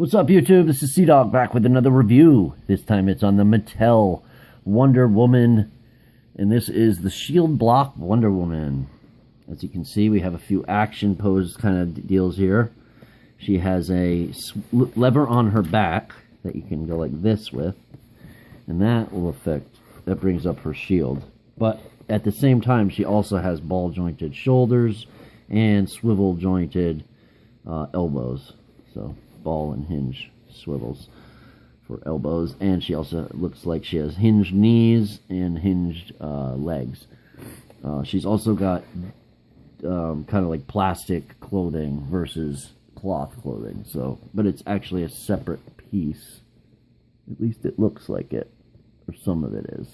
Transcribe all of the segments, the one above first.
What's up, YouTube? This is Sea-Dog back with another review. This time it's on the Mattel Wonder Woman, and this is the Shield Block Wonder Woman. As you can see, we have a few action pose kind of deals here. She has a lever on her back that you can go like this with, and that brings up her shield. But at the same time, she also has ball-jointed shoulders and swivel-jointed elbows. So ball and hinge swivels for elbows, and she also looks like she has hinged knees and hinged legs. She's also got kind of like plastic clothing versus cloth clothing, but it's actually a separate piece. At least it looks like it, or some of it is.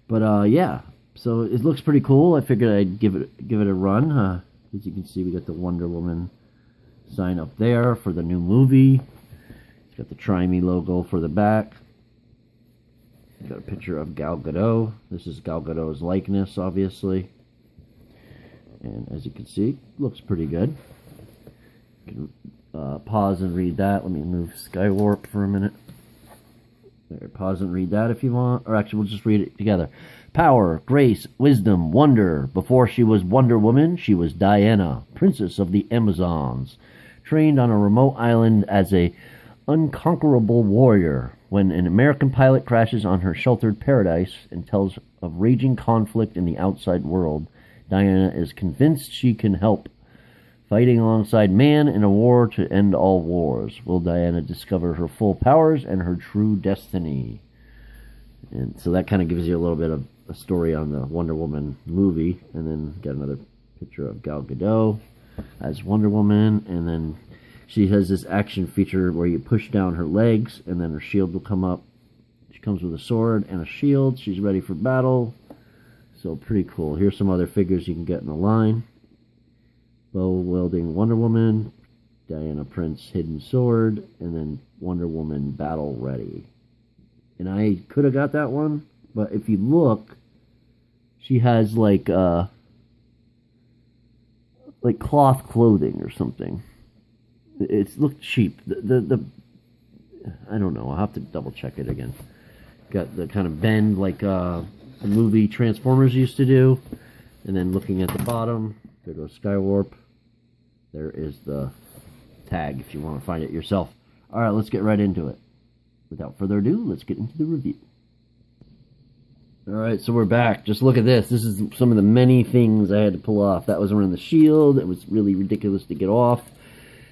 But yeah, so it looks pretty cool. I figured I'd give it a run. As you can see, we got the Wonder Woman sign up there for the new movie. It's got the Try Me logo for the back. Got a picture of Gal Gadot. This is Gal Gadot's likeness, obviously. And as you can see, looks pretty good. You can pause and read that. Let me move Skywarp for a minute. There, pause and read that if you want. Or actually, we'll just read it together. Power, grace, wisdom, wonder. Before she was Wonder Woman, she was Diana, princess of the Amazons, trained on a remote island as a unconquerable warrior. When an American pilot crashes on her sheltered paradise and tells of raging conflict in the outside world, Diana is convinced she can help. Fighting alongside man in a war to end all wars, will Diana discover her full powers and her true destiny? And so that kind of gives you a little bit of a story on the Wonder Woman movie. And then got another picture of Gal Gadot as Wonder Woman. And then she has this action feature where you push down her legs and then her shield will come up. She comes with a sword and a shield. She's ready for battle. So pretty cool. Here's some other figures you can get in the line. Bow-wielding Wonder Woman, Diana Prince Hidden Sword, and then Wonder Woman Battle Ready. And I could have got that one, but if you look, she has like cloth clothing or something. It's looked cheap. The I don't know. I'll have to double check it again. Got the kind of bend like the movie Transformers used to do. And then looking at the bottom, there goes Skywarp. There is the tag if you want to find it yourself. Alright, let's get right into it. Without further ado, let's get into the review. Alright, so we're back. Just look at this. This is some of the many things I had to pull off. That was around the shield. It was really ridiculous to get off.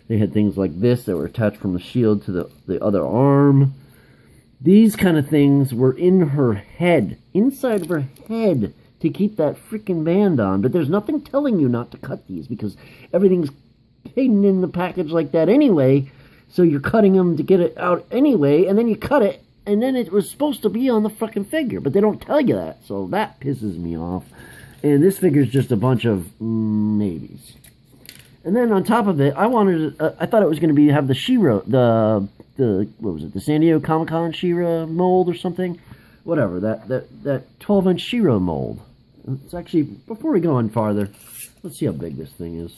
They had things like this that were attached from the shield to the other arm. These kind of things were in her head, inside of her head, to keep that freaking band on. But there's nothing telling you not to cut these because everything's hidden in the package like that anyway. So you're cutting them to get it out anyway, and then you cut it, and then it was supposed to be on the fucking figure, but they don't tell you that, so that pisses me off. And this figure's just a bunch of maybes. And then on top of it, I thought it was going to have the She-Ra, what was it, the San Diego Comic-Con She-Ra mold or something? Whatever, that 12-inch She-Ra mold. It's actually, before we go on farther, let's see how big this thing is.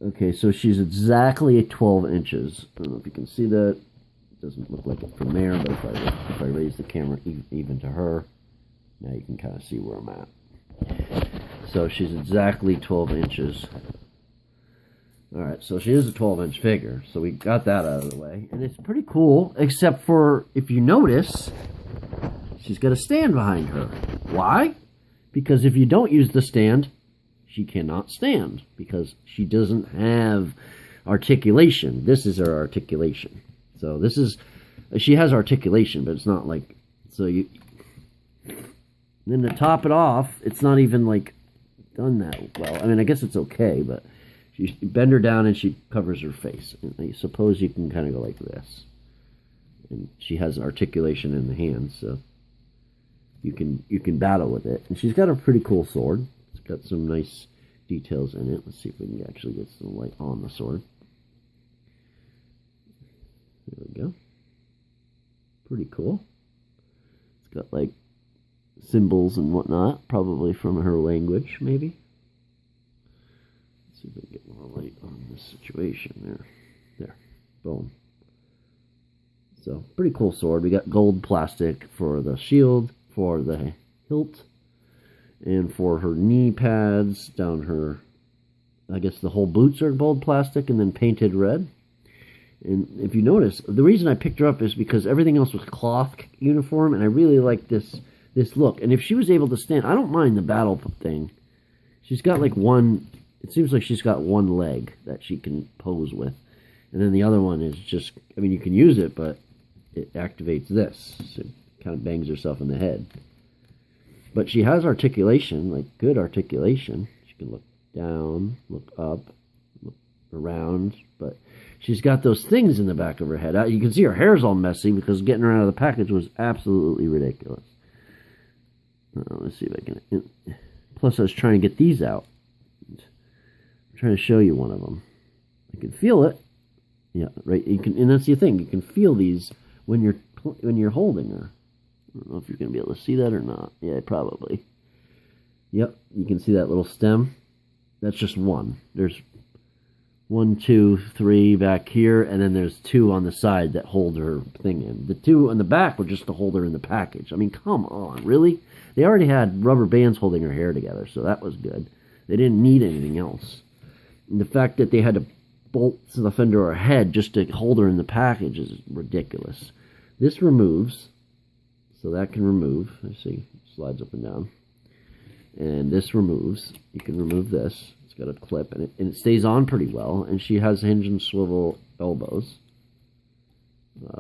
Okay, so she's exactly at 12 inches. I don't know if you can see that. It doesn't look like it from there, but if I raise the camera even to her, now you can kind of see where I'm at. So she's exactly 12 inches. Alright, so she is a 12-inch figure, so we got that out of the way. And it's pretty cool, except for, if you notice, she's got a stand behind her. Why? Because if you don't use the stand, she cannot stand, because she doesn't have articulation. This is her articulation. So this is, she has articulation, but it's not like, so you, then to top it off, it's not even like done that well. I mean, I guess it's okay, but you bend her down and she covers her face. And I suppose you can kind of go like this. And she has articulation in the hands, so you can battle with it. And she's got a pretty cool sword. It's got some nice details in it. Let's see if we can actually get some light on the sword. There we go. Pretty cool. It's got like symbols and whatnot, probably from her language, maybe. Let's see if we can get more light on this situation there. There. Boom. So, pretty cool sword. We got gold plastic for the shield, for the hilt, and for her knee pads, down her, I guess the whole boots are gold plastic and then painted red. And if you notice, the reason I picked her up is because everything else was cloth uniform, and I really like this look. And if she was able to stand, I don't mind the battle thing. She's got like one, it seems like she's got one leg that she can pose with. And then the other one is just, I mean, you can use it, but it activates this. So it kind of bangs herself in the head. But she has articulation, like good articulation. She can look down, look up, look around. But she's got those things in the back of her head. You can see her hair's all messy because getting her out of the package was absolutely ridiculous. Let's see if I can... Plus, I was trying to get these out. I'm trying to show you one of them. I can feel it. Yeah, right. You can, and that's the thing. You can feel these when you're holding her. I don't know if you're going to be able to see that or not. Yeah, probably. Yep, you can see that little stem. That's just one. There's 1, 2, 3 back here, and then there's 2 on the side that hold her thing in. The 2 on the back were just to hold her in the package. I mean, come on, really? They already had rubber bands holding her hair together, so that was good. They didn't need anything else. And the fact that they had to bolt stuff into her head just to hold her in the package is ridiculous. This removes, so that can remove. Let's see, slides up and down. And this removes. You can remove this. It's got a clip, and it stays on pretty well. And she has hinge and swivel elbows.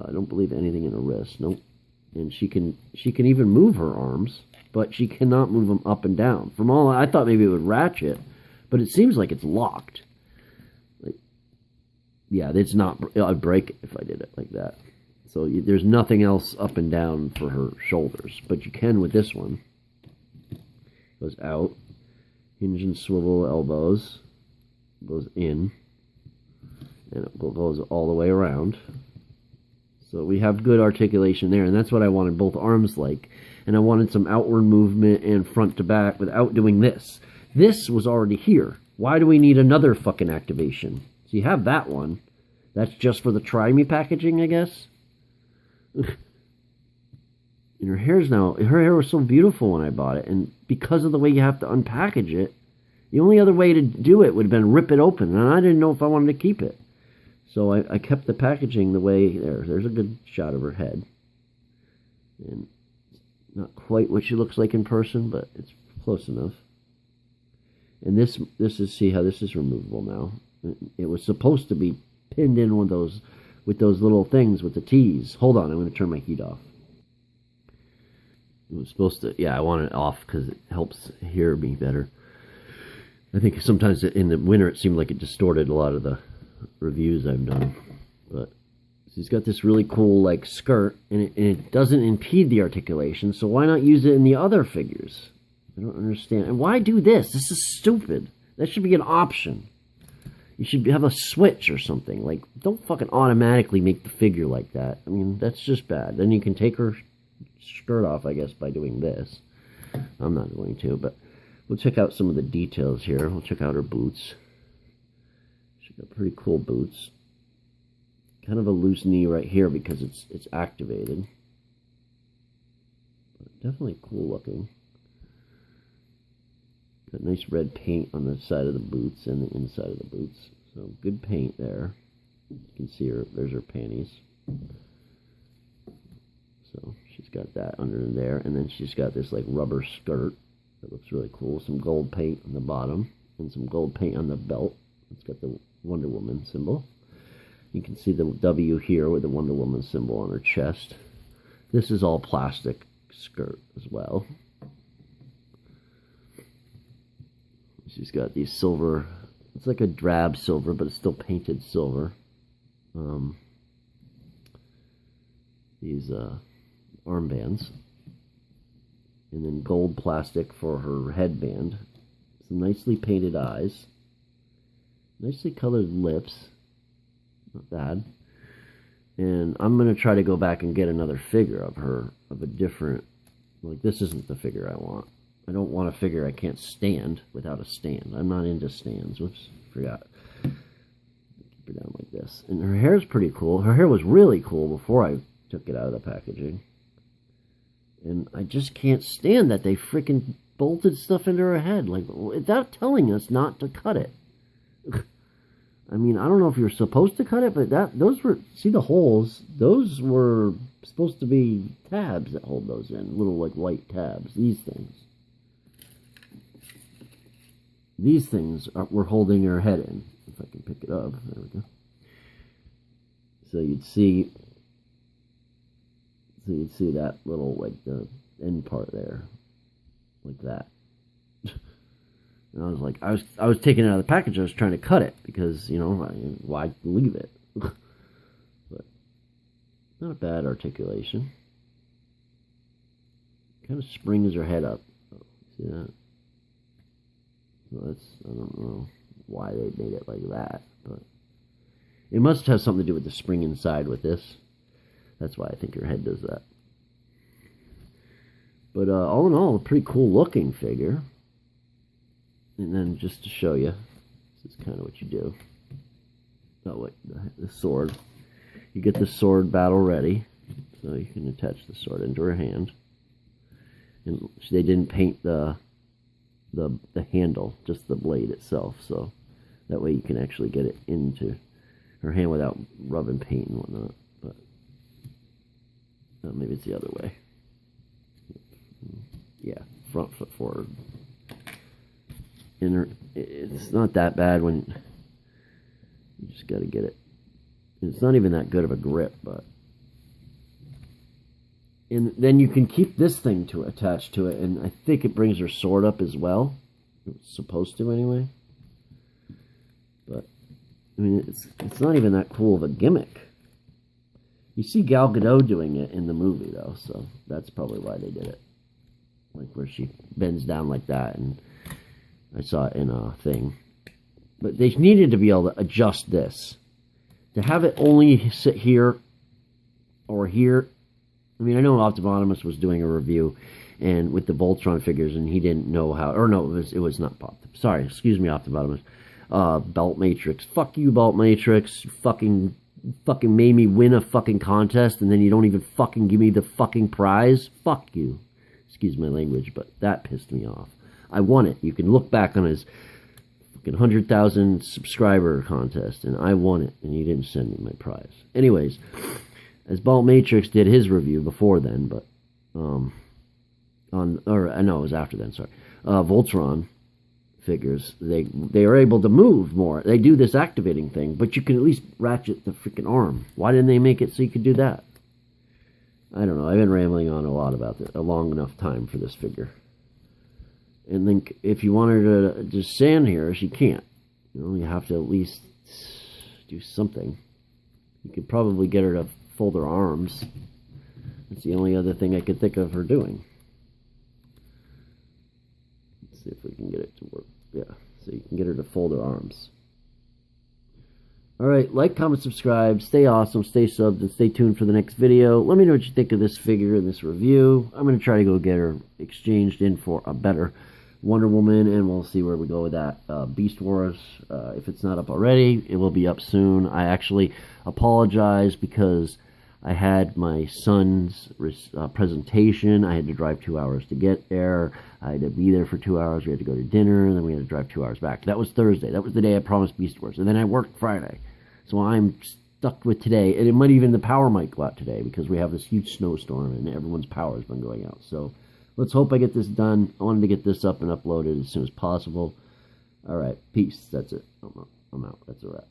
I don't believe anything in her wrist. Nope. And she can even move her arms, but she cannot move them up and down. From all I thought, maybe it would ratchet, but it seems like it's locked. Like, yeah, it's not. I'd break it if I did it like that. So there's nothing else up and down for her shoulders, but you can with this one. Goes out, hinge and swivel elbows, goes in, and it goes all the way around. So we have good articulation there, and that's what I wanted both arms like. And I wanted some outward movement and front to back without doing this. This was already here. Why do we need another fucking activation? So you have that one. That's just for the Try Me packaging, I guess. And her hair's now, her hair was so beautiful when I bought it, and because of the way you have to unpackage it, the only other way to do it would have been rip it open, and I didn't know if I wanted to keep it. So I kept the packaging the way, there's a good shot of her head. And not quite what she looks like in person, but it's close enough. And this is, see how this is removable now. It was supposed to be pinned in with those little things with the T's. Hold on, I'm going to turn my heat off. It was supposed to, yeah, I want it off because it helps hear me better. I think sometimes in the winter it seemed like it distorted a lot of the reviews I've done. But she's got this really cool like skirt, and it doesn't impede the articulation, so why not use it in the other figures? I don't understand. And why do this? This is stupid. That should be an option. You should have a switch or something. Like, don't fucking automatically make the figure like that. I mean, that's just bad. Then you can take her skirt off, I guess, by doing this. I'm not going to, but we'll check out some of the details here. We'll check out her boots. She's got pretty cool boots. Kind of a loose knee right here because it's activated. But definitely cool looking. Got nice red paint on the side of the boots and the inside of the boots. So good paint there. You can see her, there's her panties. So she's got that under there, and then she's got this like rubber skirt that looks really cool. Some gold paint on the bottom and some gold paint on the belt. It's got the Wonder Woman symbol. You can see the W here with the Wonder Woman symbol on her chest. This is all plastic skirt as well. She's got these silver, it's like a drab silver, but it's still painted silver. These armbands. And then gold plastic for her headband. Some nicely painted eyes. Nicely colored lips. Not bad. And I'm going to try to go back and get another figure of her, of a different, like this isn't the figure I want. I don't want a figure I can't stand without a stand. I'm not into stands. Whoops, forgot. this. And her hair's pretty cool. Her hair was really cool before I took it out of the packaging. And I just can't stand that they freaking bolted stuff into her head. Like, without telling us not to cut it. I mean, I don't know if you were supposed to cut it, but those were, see the holes? Those were supposed to be tabs that hold those in. Little, like, white tabs. These things. These things were holding her head in. If I can pick it up. There we go. So you'd see that little, like, the end part there. Like that. And I was like, I was taking it out of the package. I was trying to cut it because, you know, why leave it? But not a bad articulation. Kind of springs her head up. See that? Well, I don't know why they made it like that, but it must have something to do with the spring inside with this. That's why I think her head does that. But all in all, a pretty cool looking figure. And then just to show you, this is kind of what you do. Oh wait, the sword. You get the sword battle ready, so you can attach the sword into her hand. And they didn't paint the handle, just the blade itself, so that way you can actually get it into her hand without rubbing paint and whatnot. But maybe it's the other way. Yeah, front foot forward. And it's not that bad when you just got to get it. It's not even that good of a grip, but. And then you can keep this thing attached to it, and I think it brings her sword up as well. It's supposed to anyway. But I mean, it's not even that cool of a gimmick. You see Gal Gadot doing it in the movie though, so that's probably why they did it. Like where she bends down like that, and I saw it in a thing. But they needed to be able to adjust this. To have it only sit here or here. I mean, I know Optimus was doing a review and with the Voltron figures, and he didn't know how, or no, it was not Pop. Sorry, excuse me, Optimus. Belt Matrix. Fuck you, Belt Matrix. Fucking made me win a fucking contest, and then you don't even fucking give me the fucking prize. Fuck you. Excuse my language, but that pissed me off. I won it. You can look back on his fucking 100,000 subscriber contest, and I won it, and he didn't send me my prize. Anyways, as Balt Matrix did his review before then, but it was after then. Sorry, Voltron figures they are able to move more. They do this activating thing, but you can at least ratchet the freaking arm. Why didn't they make it so you could do that? I don't know. I've been rambling on a lot about this, a long enough time for this figure. And then if you want her to just stand here, she can't. You know, you have to at least do something. You could probably get her to fold her arms. That's the only other thing I could think of her doing. Let's see if we can get it to work. Yeah, so you can get her to fold her arms. Alright, like, comment, subscribe, stay awesome, stay subbed, and stay tuned for the next video. Let me know what you think of this figure and this review. I'm going to try to go get her exchanged in for a better Wonder Woman, and we'll see where we go with that. Beast Wars, if it's not up already, it will be up soon. I actually apologize because I had my son's presentation. I had to drive 2 hours to get there. I had to be there for 2 hours. We had to go to dinner, and then we had to drive 2 hours back. That was Thursday. That was the day I promised Beast Wars. And then I worked Friday. So I'm stuck with today. And it might even, the power might go out today because we have this huge snowstorm and everyone's power has been going out. So let's hope I get this done. I wanted to get this up and uploaded as soon as possible. All right. Peace. That's it. I'm out. That's a wrap.